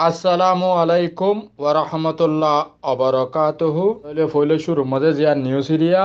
আসসালামু আলাইকুম ওয়া রাহমাতুল্লাহ ওয়া বারাকাতুহু। তাহলে ফইলে শুরু মধ্যে যে নিউ সিরিয়া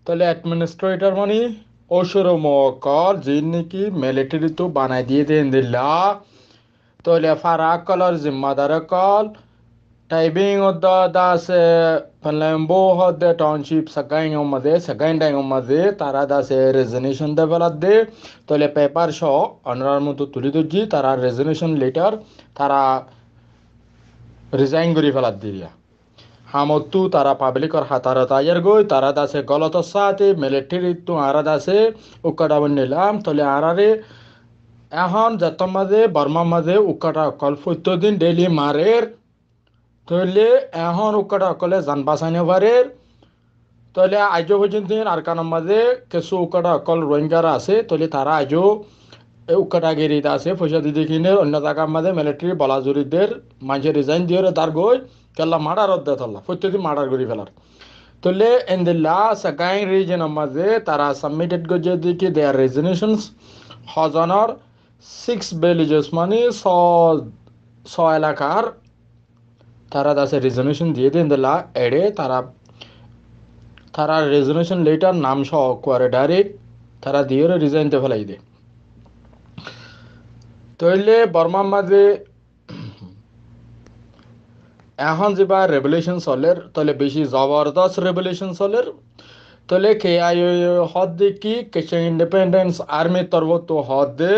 তাহলে অ্যাডমিনিস্ট্রেটর মানে ওসুর মকল যিনি নাকি মিলিটারি তো বানাই দিয়ে দেন দিল্লা তাহলে ফারাক কলর জিম্মাদার কল টাইবিং অদ্দা দাসে ফেলেম্বো হদ্দে টাউনশিপ সেকেন্ড টাইম মধ্যে তারা দাসে রেজনেশন দেবেলার দে তাহলে পেপার সহ অনার মতো তুলি ধরছি তারা রেজনেশন লেটার তারা রিজাইন করে ফেলার দিয়া হামতু তারা পাবলিকর হাতার তাইয়ার গই তারা দাসে গলত সাথে মিলিটারি তো আরা দাসে উকাডাবন নিলাম তলে আরারে এখন যত মাঝে বর্মা মাঝে উকাটা অকল প্রত্যেকদিন ডেইলি মারের তলে এখন উকাটা অকলে যান বাঁচাইনে পারের তলে আজও পর্যন্ত আর কানের মাঝে কিছু উকাটা অকল রোহিঙ্গারা আছে তলে তারা আজও উকাটা গেরিতে আছে পয়সা দিদি কিনে অন্য জায়গার মাঝে মিলিটারি বলাজুরিদের মানুষের রিজাইন দিয়ে তার গই কেলা মার্ডার অর্ধে থাল্লা প্রত্যেকদিন মার্ডার করে ফেলার তলে in the last second reason মাঝে তারা সাবমিটেড করছে দিকে দেয়ার রেজনেশনস হজনের 6 ভিলেজেস মানে ছ এলাকার তারা দাসে রেজনেশন দিয়ে দেন দিলা এড়ে তারা তারা রেজনেশন লেটার নাম সহ করে ডাইরেক্ট তারা দিয়ে রিজাইন তে ফেলাই দে তইলে বর্মার মাঝে এখন যেবা রেভলিউশন চলের তাহলে বেশি জবরদস্ত রেভলিউশন চলের তাহলে কে আই হদ দে কি কেশন ইন্ডিপেন্ডেন্স আর্মি তরফ তো হদ দে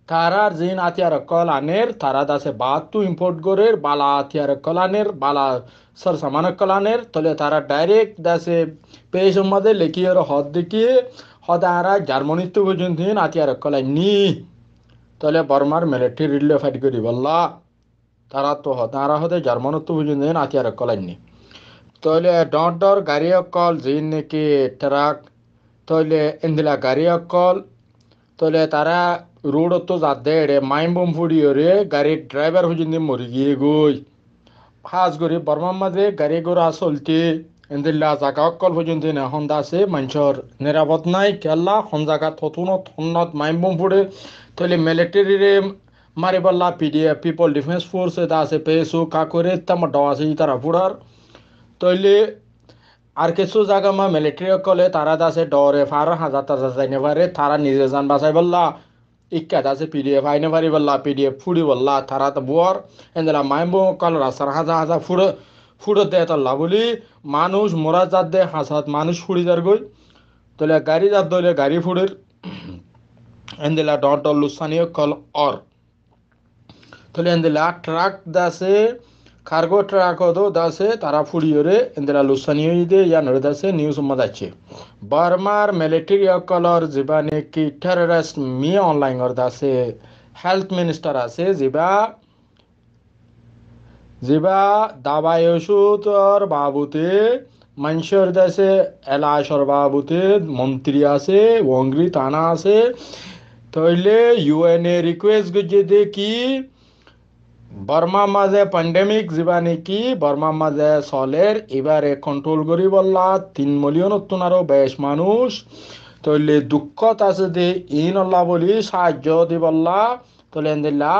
তারা জিন আতিয়ার কল আনের তারা দাসে বাদ তো ইম্পোর্ট করে বালা আতিয়ার কল আনের বালা সর সামান কল আনের তাহলে তারা ডাইরেক্ট দাসে পেশ মধ্যে লেখিয়ে হদ দেখিয়ে হদ আরা জার্মানি তো পর্যন্ত আতিয়ার কল নি তাহলে বর্মার মিলিটারি রিলে ফাইট করি বললা তারা তো তারা হতে জার্মানত পর্যন্ত আতিয়ার কল নি তাহলে ডর গাড়ি অকল জিন নাকি ট্রাক তাহলে ইন্দিলা গাড়ি অকল তাহলে তারা রোড তো যাতে রে মাইম বম ফুড়িয়ে রে গাড়ির ড্রাইভার পর্যন্ত মরি গিয়ে গই হাজ করি বর্মার মাঝে গাড়ি ঘোড়া চলতে ইন্দিল্লা জাগা অকল পর্যন্ত এখন আছে মানুষের নিরাপদ নাই কেলা হন জায়গা থতুনত হন্নত মাইম বম ফুড়ে তাহলে মিলিটারি রে মারিবাল্লা পিডিএফ পিপল ডিফেন্স ফোর্স এটা আছে পেসু কাকুরে তাম ডাও আছে তারা ফুড়ার তইলে আর কিছু জায়গা মা মিলিটারি কলে তারা দাসে ডরে ফার হাজার তাজা যাইনে পারে তারা নিজে যান বাঁচাই বললা ইক্কা দাসে পিডিএফ আইনে পারি বললা পিডিএফ ফুড়ি বললা তারা তো বুয়ার এন্দলা মাইম্বো কল রাস্তার হাজার হাজার ফুড়ে ফুড়ে দেয় তল্লা বলি মানুষ মোরা জাত দে হাসাত মানুষ ফুড়ি যার গই তাহলে গাড়ি জাত দলে গাড়ি ফুড়ের এন্দলা ডর ডর লুসানিও কল অর তাহলে এন্দলা ট্রাক দাসে কার্গো ট্রাক হতো দাসে তারা ফুড়িয়ে ইন্দিরা লুসানিও দে ইয়া নরে দাসে নিউজ মত আছে বার্মার মিলিটারি অকলর জীবানে কি টেররিস্ট মি অনলাইন দাসে হেলথ মিনিস্টার আছে জিবা দাবাই ওষুধর বাবুতে মানুষের দেশে এলাশর বাবুতে মন্ত্রী আছে ওঙ্গরি থানা আছে তাইলে ইউএনএ রিকোয়েস্ট গুজে দে কি বর্মা মাঝে প্যান্ডেমিক যিবা নেকি বর্মা মাঝে চলের এবারে কন্ট্রোল করি বললা 3 মিলিয়ন আরো বেশ মানুষ তইলে দুঃখত আছে দে ইন আল্লাহ বলি সাহায্য দি বললা তলে দিল্লা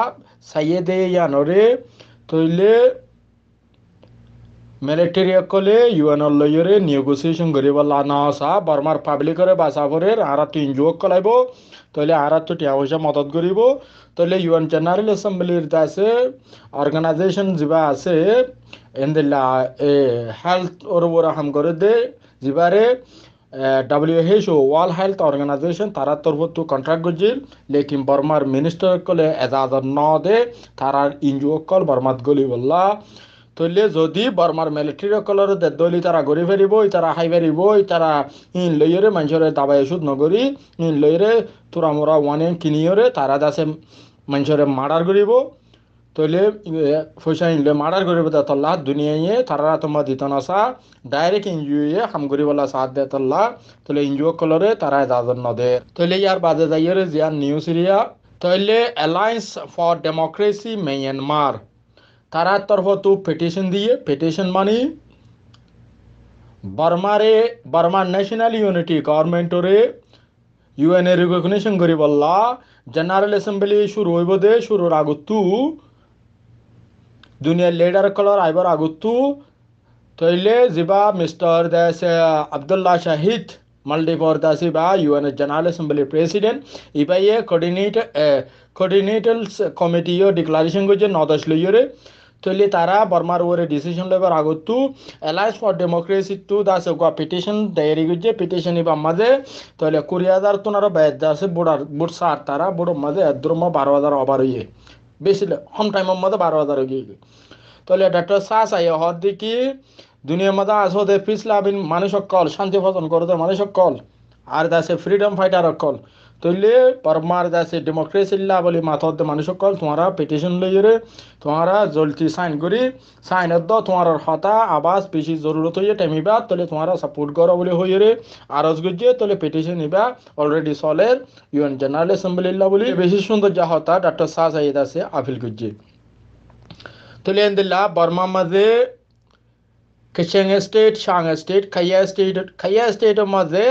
সাইয়ে দে ইয়ানরে তইলে মিলিটারি কলে ইউএন লইরে নেগোসিয়েশন করি বললা না সা বর্মার পাবলিকরে বাঁচাবরের আরা 3 যুগ কলাইব তাহলে আর তো টিয়া পয়সা মদত করিব তাহলে ইউএন জেনারেল অ্যাসেম্বলির আছে অর্গানাইজেশন যা আছে এন্দিল্লা এ হেলথ ওর ওর হাম করে দে যিবারে WHO ওয়ার্ল্ড হেলথ অর্গানাইজেশন তারা তরফ তো কন্ট্রাক্ট করছিল লেকিন বর্মার মিনিস্টার কলে এজাজত ন দে তারা ইনজিও কল বর্মাত গলি বললা তইলে যদি বর্মার মিলিটারি কলর দলি তারা গড়ি ফেরিব তারা হাই ফেরিব তারা ইন লইরে মানুষের দাবাই ওষুধ নগরি ইন লইরে তোরা মোরা ওয়ানে কিনিয়রে তারা দাসে মানুষের মার্ডার করিব তইলে পয়সা ইনলে মার্ডার করিব তল্লা দুনিয়ায় তারা তোমার দিত না সা ডাইরেক্ট ইনজিও হাম করিবলা সাথ দে তল্লা তইলে ইনজিও কলরে তারা দাদন নদে তইলে ইয়ার বাদে যাইরে জিয়ান নিউ সিরিয়া তইলে অ্যালায়েন্স ফর ডেমোক্রেসি মিয়ানমার তারা তরফ তো পিটিশন দিয়ে পিটিশন মানে বর্মার ন্যাশনাল ইউনিটি গভর্নমেন্টরে ইউএনএ রিকগনিশন করি বললা জেনারেল অ্যাসেম্বলি শুরু হইব দে শুরুর আগত দুনিয়ার লিডার কলর আইবার আগতু তইলে জিবা মিস্টার দাস আব্দুল্লাহ শাহিদ মালদ্বীপর দাসি বা ইউএন জেনারেল অ্যাসেম্বলি প্রেসিডেন্ট ইবাইয়ে কোঅর্ডিনেটরস কমিটিও ডিক্লারেশন করছে নদশ লইরে তইলে তারা বর্মার ওরে ডিসিশন লেবার আগতু অ্যালায়েন্স ফর ডেমোক্রেসি টু দাস গোয়া পিটিশন ডায়েরি করছে পিটিশন ইবা মাঝে তইলে 20,000 তোনারও বেদ দাসে বুড় সার তারা বুড়ো মাঝে একদ্রম 12,000 ওভার হইয়ে বেশি কম টাইমের মধ্যে 12,000 হয়ে গিয়ে তাহলে ডক্টর সাস আই হদ দেখি দুনিয়ার মধ্যে আসলে পিছলাবিন মানুষ কল শান্তি ভজন করতে মানুষ কল আর দাসে ফ্রিডম ফাইটার কল তৈলে পরমার দাসে ডেমোক্রেসি বলি মাথদ মানুষ কল তোমারা পিটিশন লইরে তোমারা জলদি সাইন করি সাইন দ তোমার হতা আবাস বেশি জরুরত হইয়ে টেমিবা তলে তোমারা সাপোর্ট করো বলে হইরে আরজ গুজে তলে পিটিশন নিবা অলরেডি সলের ইউএন জেনারেল অ্যাসেম্বলি বলি বেশি সুন্দর যা হতা ডক্টর সাস আই দাসে আপিল গুজে তলে এন্দিল্লা বর্মা মাঝে Kashang State, Shang State, Khaya State maze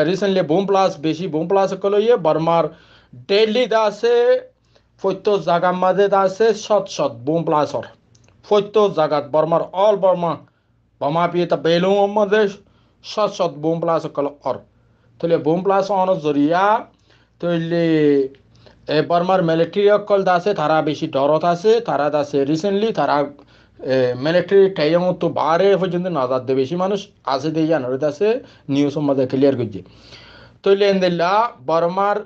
recently boom blast beshi boom blast koloye Burmar Delhi dase foito zaga maze dase shot boom blast or foito zagat Burmar all Burma Burma pieta belum maze shot boom blast kolo or tole boom blast on zoria tole Burmar military kol dase thara beshi dorot ase thara dase recently thara military time তো বারে পর্যন্ত নাজাদ দে বেশি মানুষ আছে দিয়ে জানার আছে নিউজ মধ্যে ক্লিয়ার করছে তৈলে এন্দিল্লা বর্মার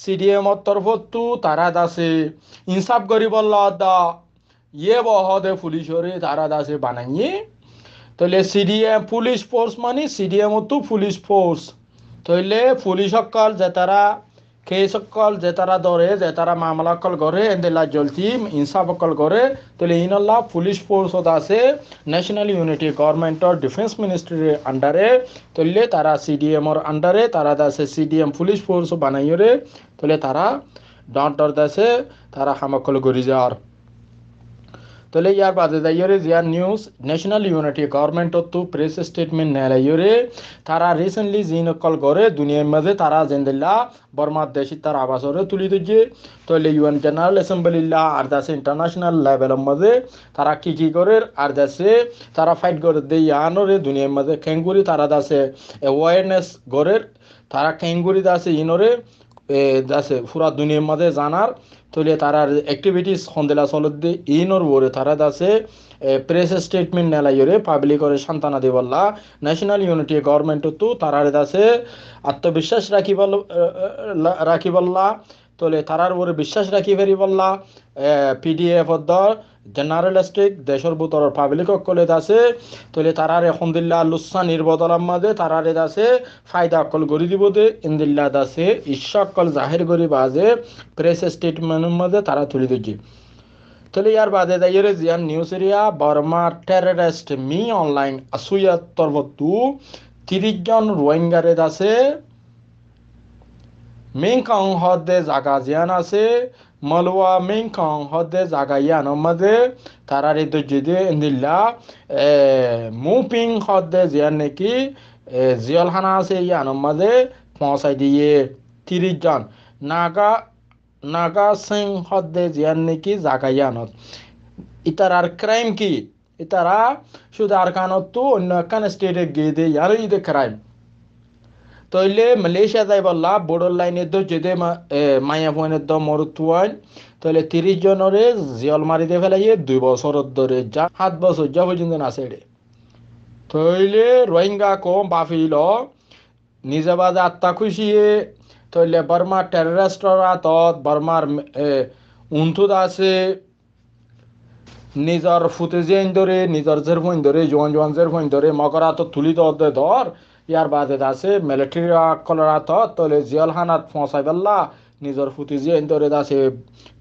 সিডিএম তরফ তু তারা দাসে ইনসাফ করি বললা দা ইয়ে বহদে পুলিশরে তারা দাসে বানাইয়ে তৈলে সিডিএম পুলিশ ফোর্স মানে সিডিএম তো পুলিশ ফোর্স তৈলে পুলিশ সকল যে তারা কেস সকল যে তারা ধরে যে তারা মামলা কল করে এন্দেলা জলতি ইনসাফ কল করে তাহলে ইনল্লা পুলিশ ফোর্স আছে ন্যাশনাল ইউনিটি গভর্নমেন্টর ডিফেন্স মিনিস্ট্রির আন্ডারে তাহলে তারা সিডিএম এর আন্ডারে তারা দাসে সিডিএম পুলিশ ফোর্স বানাইরে তাহলে তারা ডর দাসে তারা হামকল গরি যার তাহলে ইয়ার বাদে যাইরে জিয়ার নিউজ ন্যাশনাল ইউনিটি গভর্নমেন্ট তো প্রেস স্টেটমেন্ট নেলাইরে তারা রিসেন্টলি জিন কল করে দুনিয়ার মাঝে তারা জেন্দিল্লা বর্মার দেশি তার আবাসরে তুলি দিচ্ছে তাহলে ইউএন জেনারেল অ্যাসেম্বলিল্লা আর দাসে ইন্টারন্যাশনাল লেভেলের মাঝে তারা কি করে আর দাসে তারা ফাইট করে দেয় ইয়ানরে দুনিয়ার মাঝে খেঙ্গুরি তারা দাসে অ্যাওয়ারনেস গড়ের তারা খেঙ্গুরি দাসে ইনরে দাসে পুরা দুনিয়ার মাঝে জানার তলে তারার অ্যাক্টিভিটিস হন্দেলা চলতে ইনর ওরে তারা দাসে প্রেস স্টেটমেন্ট নেলাইরে পাবলিক করে সান্তানা দেবল্লা ন্যাশনাল ইউনিটি গভর্নমেন্ট তো তারার দাসে আত্মবিশ্বাস রাখিবল্লা তলে তারার ওরে বিশ্বাস রাখি ফেরি বললা পিডিএফ জেনারেল স্টেট দেশের ভিতর পাবলিক কলে দাসে তলে তারারে হন্দিল্লা লুসা নির্বদলার মাঝে তারারে দাসে ফায়দা কল গড়ি দিব দে ইন্দিল্লা দাসে ঈশ্বর কল জাহির করি বাজে প্রেস স্টেটমেন্টের মাঝে তারা তুলে দিচ্ছে তাহলে ইয়ার বাদে দাইরে জিয়ান নিউজ এরিয়া বর্মা টেররিস্ট মি অনলাইন আসুয়া তরবতু 30 জন রোহিঙ্গারে দাসে মেংকাং হদে জাগা জিয়ান আছে মালওয়া মেংকাং হদে জাগা ইয়ান মাঝে তারারে দজে ইন্দিল্লা মুপিং হদে জিয়ান নাকি জিয়ালখানা আছে ইয়ান মাঝে পৌঁছাই দিয়ে 30 জন নাগা সিং হদে জিয়ান নাকি জাগা ইয়ানত ইতারার ক্রাইম কি ইতারা শুধু আর কানত তো অন্য একখান স্টেটে গিয়ে দে ইয়ার ইদে ক্রাইম তইলে মালয়েশিয়া যাই বললা বর্ডার লাইনের তো যেতে মায়া ফোনের তো মরুতুয়ান তইলে 30 জনরে জিয়ল মারিতে ফেলাইয়ে 2 বছর ধরে যা 7 বছর যা পর্যন্ত আছে রে তইলে রোহিঙ্গা কম বাফিল নিজে বাজে আত্মা খুশিয়ে তইলে বর্মা টেররিস্টরা তত বর্মার উন্তুদ আছে নিজের ফুটেজেন ধরে নিজের জেরফোন ধরে জোয়ান জেরফোন ধরে মকরা তো তুলি ধর ইয়ার বাদে আছে মিলিটারি কলরা তলে জিয়ালখানাত পৌঁছাই পেল্লা নিজের ফুটেজেন ধরে আছে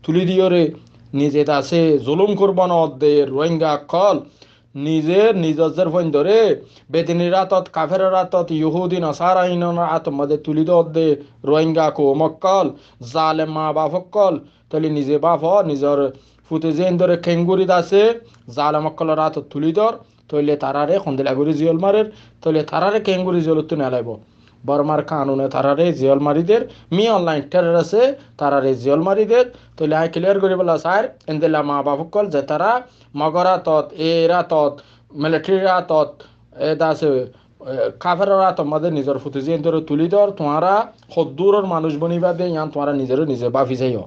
তুলি দিয়রে নিজে আছে জুলুম করবান দে রোহিঙ্গা কল নিজের জেরফোন ধরে বেদিনী রাতত কাফের রাতত ইহুদি নাসারা ইনর আতমদে তুলি দে রোহিঙ্গা কো মক্কল জালেম মা বাফকল তলে নিজে বাফ নিজের ফুটেজেন ধরে খেঙ্গুরি দাসে জালেম মক্কল রাত তুলি দর তইলে তারারে খন্দিলা গুরি জিয়ল মারের তইলে তারারে কেঙ্গুরি জিয়ল তো নেলাইব বর্মার কানুনে তারারে জিয়ল মারিদের মি অনলাইন টেরর আছে তারারে জিয়ল মারিদের তলে আই ক্লিয়ার করি বলা স্যার এন্দেলা মা বাবা কল যে তারা মগরা তত এরা তত মিলিটারিরা তত এ দাসে কাফেররা তোমাদের নিজের ফুটে যে তুলি দর তোমারা সদ্দূরের মানুষ বনিবা দে ইয়ান তোমারা নিজের নিজে বাফি যাইও